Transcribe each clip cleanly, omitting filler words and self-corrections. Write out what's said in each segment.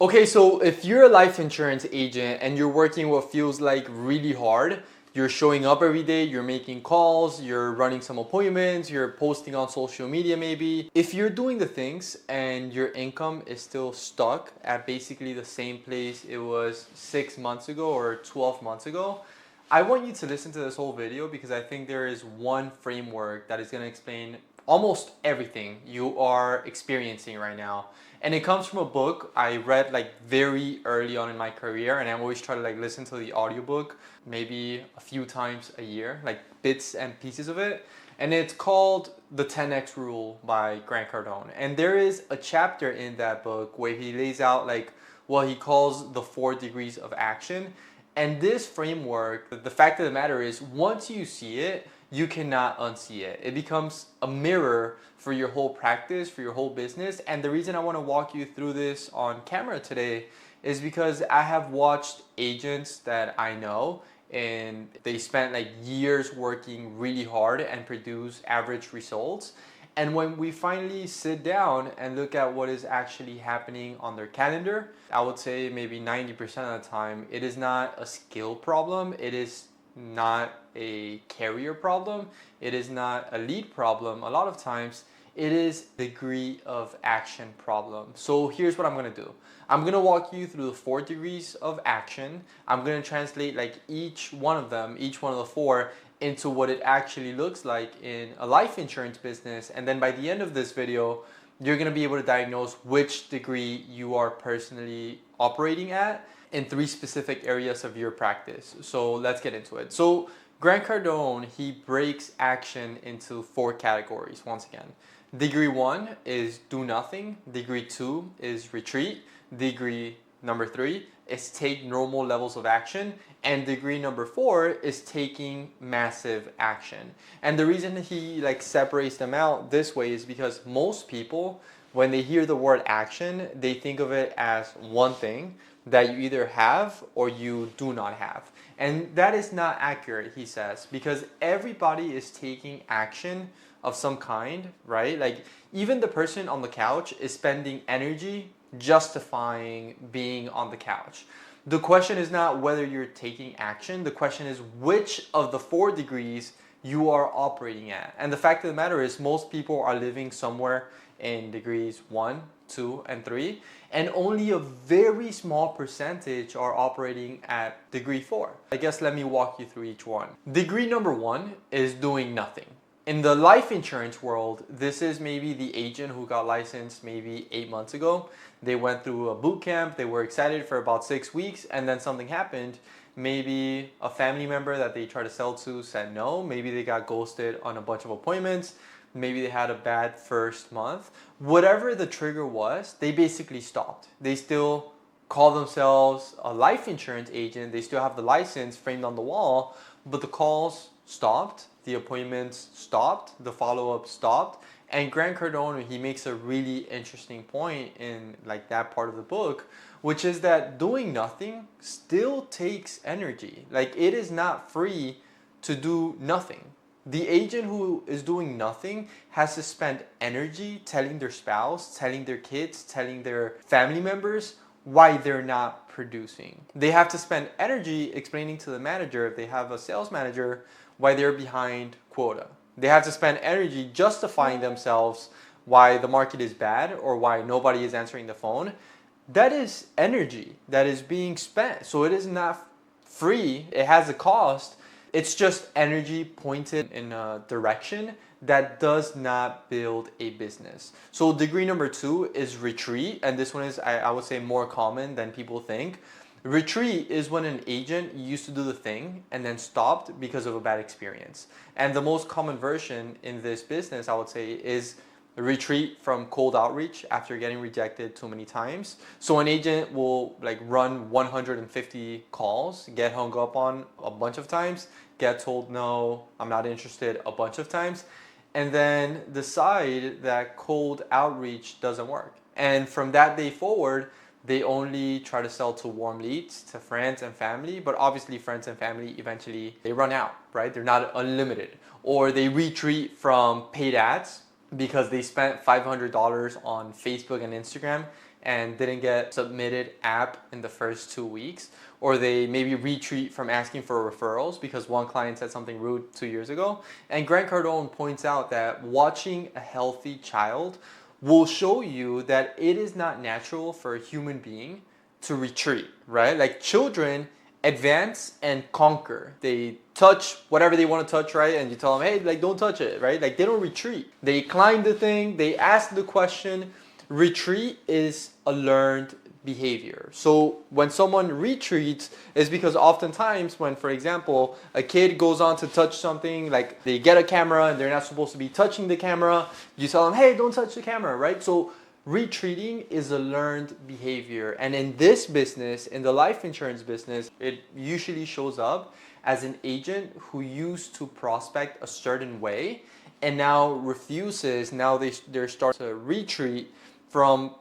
Okay, so if you're a life insurance agent and you're working what feels like really hard, you're showing up every day, you're making calls, you're running some appointments, you're posting on social media maybe. If you're doing the things and your income is still stuck at basically the same place it was 6 months ago or 12 months ago, I want you to listen to this whole video because I think there is one framework that is going to explain almost everything you are experiencing right now. And it comes from a book I read like very early on in my career, and I always try to like listen to the audiobook maybe a few times a year, like bits and pieces of it. And it's called The 10X Rule by Grant Cardone. And there is a chapter in that book where he lays out like what he calls the 4 degrees of action. And this framework, the fact of the matter is, once you see it, you cannot unsee it. It becomes a mirror for your whole practice, for your whole business. And the reason I want to walk you through this on camera today is because I have watched agents that I know and they spent like years working really hard and produce average results. And when we finally sit down and look at what is actually happening on their calendar, I would say maybe 90% of the time, it is not a skill problem. It is not a carrier problem. It is not a lead problem. A lot of times, it is degree of action problem. So here's what I'm gonna do. I'm gonna walk you through the 4 degrees of action. I'm gonna translate like each one of them, each one of the four, into what it actually looks like in a life insurance business. And then by the end of this video, you're gonna be able to diagnose which degree you are personally operating at in 3 specific areas of your practice. So let's get into it. So Grant Cardone, he breaks action into 4 categories once again. Degree 1 is do nothing. Degree 2 is retreat. Degree number 3 is take normal levels of action. And degree number 4 is taking massive action. And the reason he like separates them out this way is because most people, when they hear the word action, they think of it as one thing that you either have or you do not have. And that is not accurate, he says, because everybody is taking action of some kind, right? Like even the person on the couch is spending energy justifying being on the couch. The question is not whether you're taking action. The question is which of the 4 degrees you are operating at. And the fact of the matter is most people are living somewhere in degrees 1, 2, and 3, and only a very small percentage are operating at degree 4. I guess let me walk you through each one. Degree number 1 is doing nothing. In the life insurance world, this is maybe the agent who got licensed maybe 8 months ago. They went through a boot camp, they were excited for about 6 weeks, and then something happened. Maybe a family member that they tried to sell to said no, maybe they got ghosted on a bunch of appointments, maybe they had a bad first month. Whatever the trigger was, they basically stopped. They still call themselves a life insurance agent, they still have the license framed on the wall, but the calls stopped, the appointments stopped, the follow-up stopped. And Grant Cardone, he makes a really interesting point in like that part of the book, which is that doing nothing still takes energy. Like it is not free to do nothing. The agent who is doing nothing has to spend energy telling their spouse, telling their kids, telling their family members why they're not producing. They have to spend energy explaining to the manager, if they have a sales manager, why they're behind quota. They have to spend energy justifying themselves why the market is bad or why nobody is answering the phone. That is energy that is being spent. So it is not free. It has a cost. It's just energy pointed in a direction that does not build a business. So degree number 2 is retreat. And this one is, I would say, more common than people think. Retreat is when an agent used to do the thing and then stopped because of a bad experience. And the most common version in this business, I would say, is retreat from cold outreach after getting rejected too many times. So an agent will like run 150 calls, get hung up on a bunch of times, get told no, I'm not interested a bunch of times, and then decide that cold outreach doesn't work. And from that day forward, they only try to sell to warm leads, to friends and family, but obviously friends and family eventually they run out, right? They're not unlimited. Or they retreat from paid ads because they spent $500 on Facebook and Instagram and didn't get submitted app in the first 2 weeks, or they maybe retreat from asking for referrals because one client said something rude 2 years ago. And Grant Cardone points out that watching a healthy child will show you that it is not natural for a human being to retreat, right? Like children advance and conquer. They touch whatever they want to touch, right? And you tell them, hey, like don't touch it, right? Like they don't retreat. They climb the thing, they ask the question. Retreat is a learned behavior. So when someone retreats is because oftentimes when, for example, a kid goes on to touch something, like they get a camera and they're not supposed to be touching the camera, you tell them, hey, don't touch the camera, right? So retreating is a learned behavior. And in this business, in the life insurance business, it usually shows up as an agent who used to prospect a certain way and now refuses, now they're starting to retreat from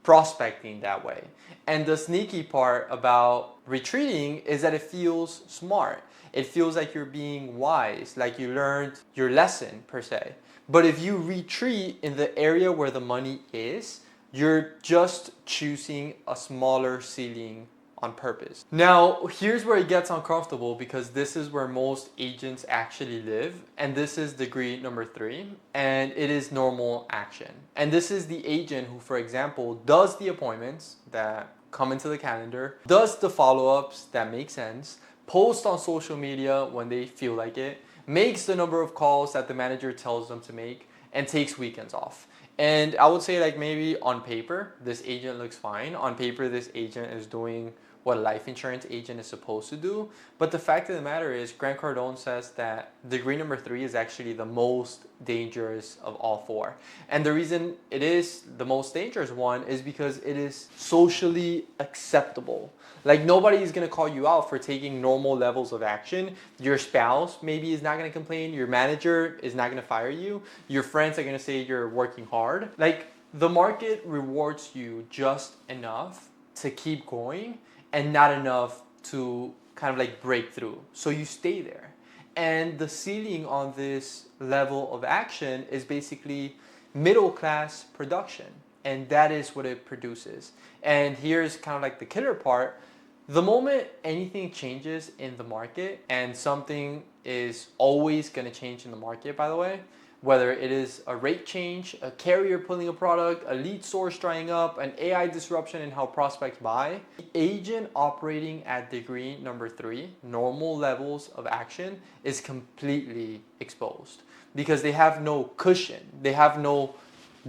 prospecting that way. And the sneaky part about retreating is that it feels smart. It feels like you're being wise, like you learned your lesson per se. But if you retreat in the area where the money is, you're just choosing a smaller ceiling on purpose. Now, here's where it gets uncomfortable because this is where most agents actually live. And this is degree number 3, and it is normal action. And this is the agent who, for example, does the appointments that come into the calendar, does the follow-ups that make sense, posts on social media when they feel like it, makes the number of calls that the manager tells them to make, and takes weekends off. And I would say like maybe on paper, this agent looks fine. On paper, this agent is doing what a life insurance agent is supposed to do. But the fact of the matter is, Grant Cardone says that degree number 3 is actually the most dangerous of all 4. And the reason it is the most dangerous one is because it is socially acceptable. Like nobody is going to call you out for taking normal levels of action. Your spouse maybe is not going to complain. Your manager is not going to fire you. Your friends are going to say you're working hard. Like the market rewards you just enough to keep going and not enough to kind of like break through. So you stay there. And the ceiling on this level of action is basically middle class production. And that is what it produces. And here's kind of like the killer part. The moment anything changes in the market, and something is always going to change in the market, by the way, whether it is a rate change, a carrier pulling a product, a lead source drying up, an AI disruption in how prospects buy, the agent operating at degree number 3, normal levels of action, is completely exposed because they have no cushion, they have no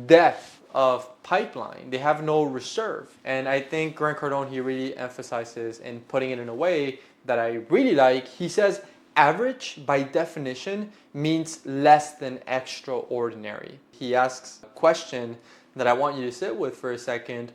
depth of pipeline, they have no reserve. And I think Grant Cardone, he really emphasizes in putting it in a way that I really like. He says, average, by definition, means less than extraordinary. He asks a question that I want you to sit with for a second.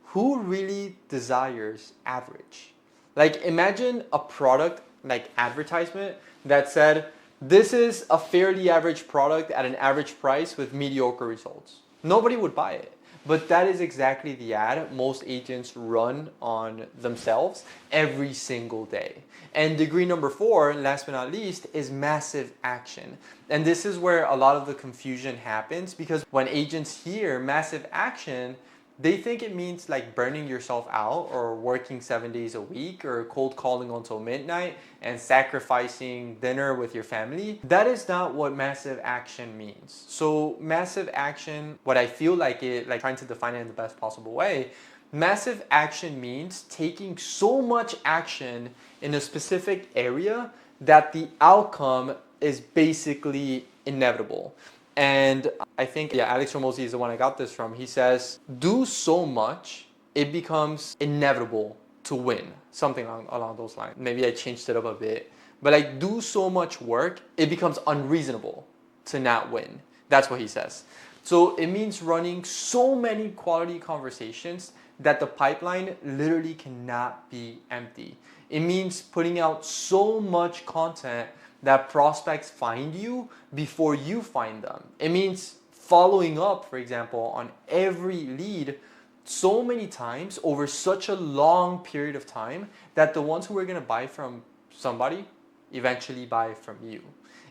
Who really desires average? Like imagine a product like advertisement that said, this is a fairly average product at an average price with mediocre results. Nobody would buy it. But that is exactly the ad most agents run on themselves every single day. And degree number 4, last but not least, is massive action. And this is where a lot of the confusion happens, because when agents hear massive action, they think it means like burning yourself out or working 7 days a week or cold calling until midnight and sacrificing dinner with your family. That is not what massive action means. So massive action, what I feel like it, like trying to define it in the best possible way, massive action means taking so much action in a specific area that the outcome is basically inevitable. And I think, Alex Ramosi is the one I got this from. He says, do so much, it becomes inevitable to win. Something along those lines. Maybe I changed it up a bit. But like, do so much work, it becomes unreasonable to not win. That's what he says. So it means running so many quality conversations that the pipeline literally cannot be empty. It means putting out so much content that prospects find you before you find them. It means following up, for example, on every lead so many times over such a long period of time that the ones who are going to buy from somebody eventually buy from you.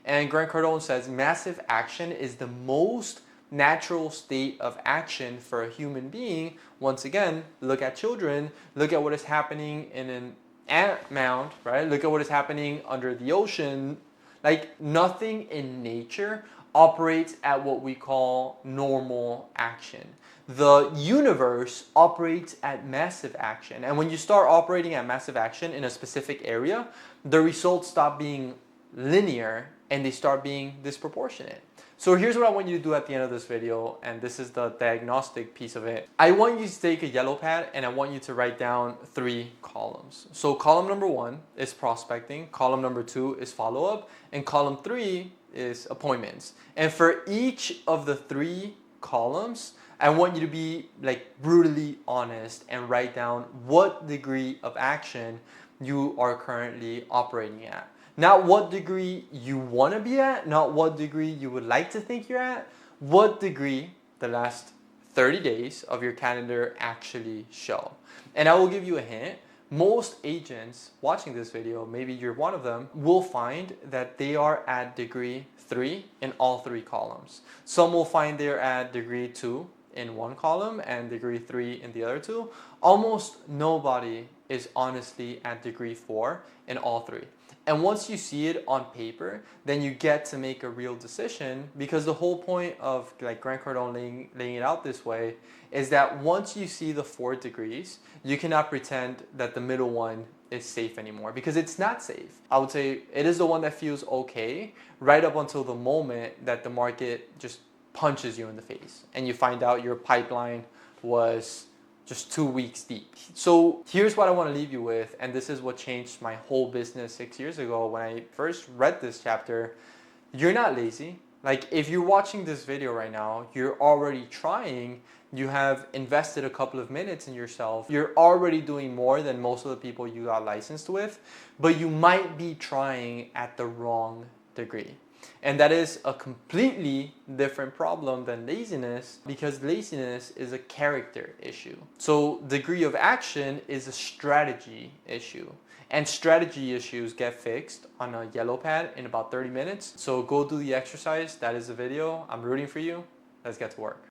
And Grant Cardone says massive action is the most natural state of action for a human being. Once again, look at children, look at what is happening in an ant mound, right? Look at what is happening under the ocean. Like, nothing in nature operates at what we call normal action. The universe operates at massive action. And when you start operating at massive action in a specific area, the results stop being linear and they start being disproportionate. So here's what I want you to do at the end of this video, and this is the diagnostic piece of it. I want you to take a yellow pad and I want you to write down 3 columns. So column number 1 is prospecting, column number 2 is follow-up, and column 3 is appointments. And for each of the 3 columns, I want you to be like brutally honest and write down what degree of action you are currently operating at. Not what degree you want to be at, not what degree you would like to think you're at, what degree the last 30 days of your calendar actually show. And I will give you a hint. Most agents watching this video, maybe you're one of them, will find that they are at degree 3 in all 3 columns. Some will find they're at degree 2 in one column and degree 3 in the other 2. Almost nobody is honestly at degree 4 in all 3. And once you see it on paper, then you get to make a real decision, because the whole point of like Grant Cardone laying it out this way is that once you see the 4 degrees, you cannot pretend that the middle one is safe anymore, because it's not safe. I would say it is the one that feels okay right up until the moment that the market just punches you in the face and you find out your pipeline was just 2 weeks deep. So here's what I want to leave you with, and this is what changed my whole business 6 years ago when I first read this chapter. You're not lazy. Like, if you're watching this video right now, you're already trying, you have invested a couple of minutes in yourself, you're already doing more than most of the people you got licensed with, but you might be trying at the wrong degree. And that is a completely different problem than laziness, because laziness is a character issue. So degree of action is a strategy issue. And strategy issues get fixed on a yellow pad in about 30 minutes. So go do the exercise. That is the video. I'm rooting for you. Let's get to work.